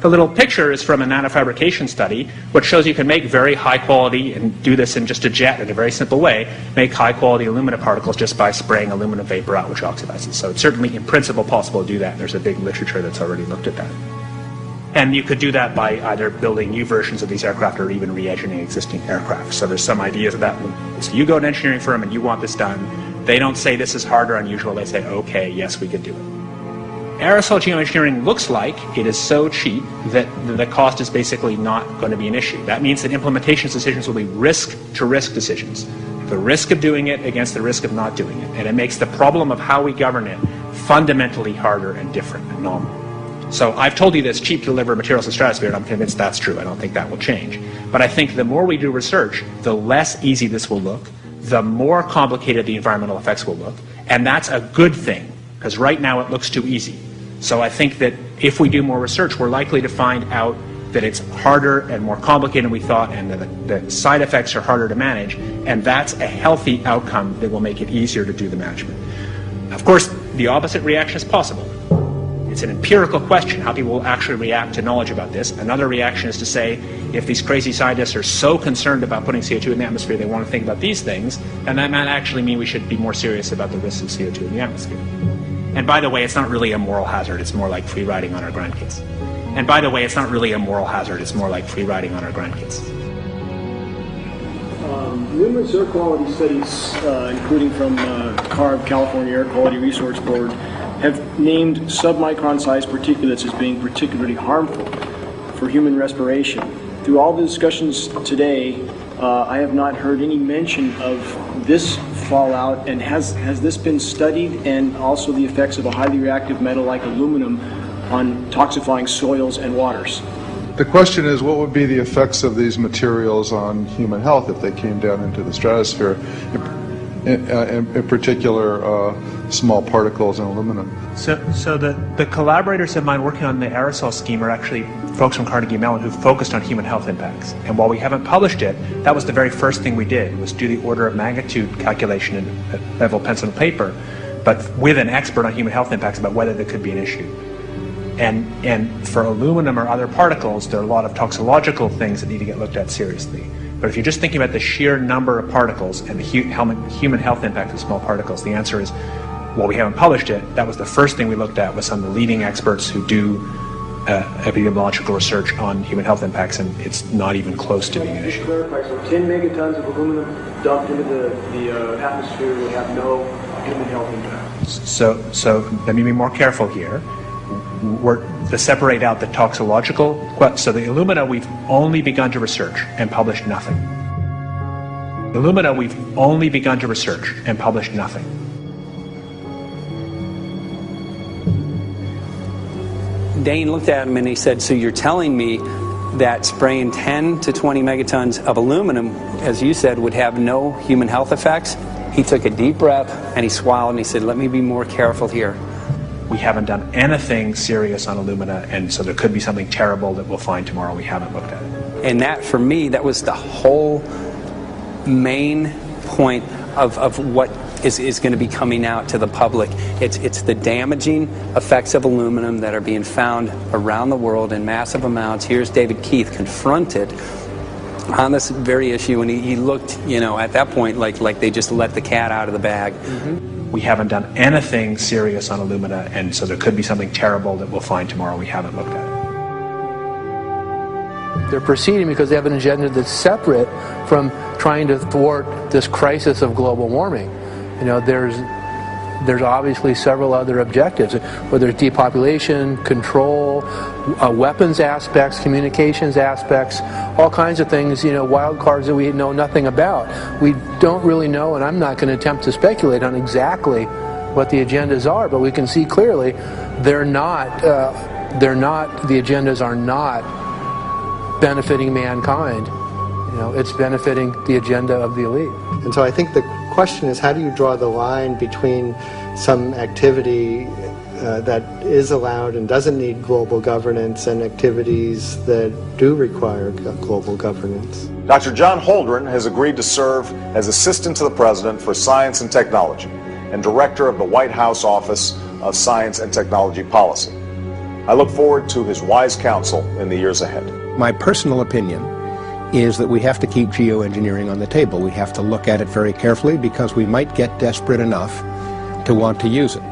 The little picture is from a nanofabrication study, which shows you can make very high quality, and do this in just a jet in a very simple way, make high quality alumina particles just by spraying aluminum vapor out, which oxidizes. So it's certainly in principle possible to do that. There's a big literature that's already looked at that. And you could do that by either building new versions of these aircraft or even re-engineering existing aircraft. So there's some ideas of that. So you go to an engineering firm and you want this done. They don't say this is hard or unusual. They say, okay, yes, we could do it. Aerosol geoengineering looks like it is so cheap that the cost is basically not going to be an issue. That means that implementation decisions will be risk-to-risk decisions. The risk of doing it against the risk of not doing it. And it makes the problem of how we govern it fundamentally harder and different and novel. So I've told you that it's cheap to deliver materials to the stratosphere, and I'm convinced that's true. I don't think that will change. But I think the more we do research, the less easy this will look, the more complicated the environmental effects will look, and that's a good thing, because right now it looks too easy. So I think that if we do more research, we're likely to find out that it's harder and more complicated than we thought, and that the side effects are harder to manage, and that's a healthy outcome that will make it easier to do the management. Of course, the opposite reaction is possible. It's an empirical question how people will actually react to knowledge about this. Another reaction is to say, if these crazy scientists are so concerned about putting CO2 in the atmosphere, they want to think about these things, then that might actually mean we should be more serious about the risks of CO2 in the atmosphere. And by the way, it's not really a moral hazard, it's more like free riding on our grandkids. And by the way, it's not really a moral hazard, it's more like free riding on our grandkids. Numerous air quality studies, including from CARB, California Air Quality Resource Board, have named submicron-sized particulates as being particularly harmful for human respiration. Through all the discussions today, I have not heard any mention of this fallout, and has this been studied, and also the effects of a highly reactive metal like aluminum on toxifying soils and waters? The question is, what would be the effects of these materials on human health if they came down into the stratosphere? In particular, small particles in aluminum. So the collaborators of mine working on the aerosol scheme are actually folks from Carnegie Mellon who focused on human health impacts. And while we haven't published it, that was the very first thing we did, was do the order of magnitude calculation in level pencil and paper, but with an expert on human health impacts about whether there could be an issue. And for aluminum or other particles, there are a lot of toxicological things that need to get looked at seriously. But if you're just thinking about the sheer number of particles and the human health impact of small particles, the answer is, well, we haven't published it. That was the first thing we looked at, with some of the leading experts who do epidemiological research on human health impacts, and it's not even close to being an issue. Clarify, so 10 megatons of aluminum dumped into the atmosphere will have no human health impact. So let me be more careful here. We're to separate out the toxicological. So the alumina, we've only begun to research and published nothing. Alumina, we've only begun to research and published nothing. Dane looked at him and he said, so you're telling me that spraying 10 to 20 megatons of aluminum, as you said, would have no human health effects? He took a deep breath and he swallowed and he said, let me be more careful here. We haven't done anything serious on alumina, and so there could be something terrible that we'll find tomorrow. We haven't looked at it. And that, for me, that was the whole main point of what is going to be coming out to the public. It's the damaging effects of aluminum that are being found around the world in massive amounts. Here's David Keith confronted on this very issue, and he looked, at that point like they just let the cat out of the bag. Mm-hmm. We haven't done anything serious on alumina, and so there could be something terrible that we'll find tomorrow. We haven't looked at it. They're proceeding because they have an agenda that's separate from trying to thwart this crisis of global warming. There's obviously several other objectives, whether it's depopulation, control, weapons aspects, communications aspects, all kinds of things, wild cards that we know nothing about. We don't really know, and I'm not going to attempt to speculate on exactly what the agendas are, but we can see clearly the agendas are not benefiting mankind. It's benefiting the agenda of the elite. And so I think the question is, how do you draw the line between some activity that is allowed and doesn't need global governance and activities that do require global governance? Dr. John Holdren has agreed to serve as Assistant to the President for Science and Technology and Director of the White House Office of Science and Technology Policy. I look forward to his wise counsel in the years ahead. My personal opinion is that we have to keep geoengineering on the table. We have to look at it very carefully because we might get desperate enough to want to use it.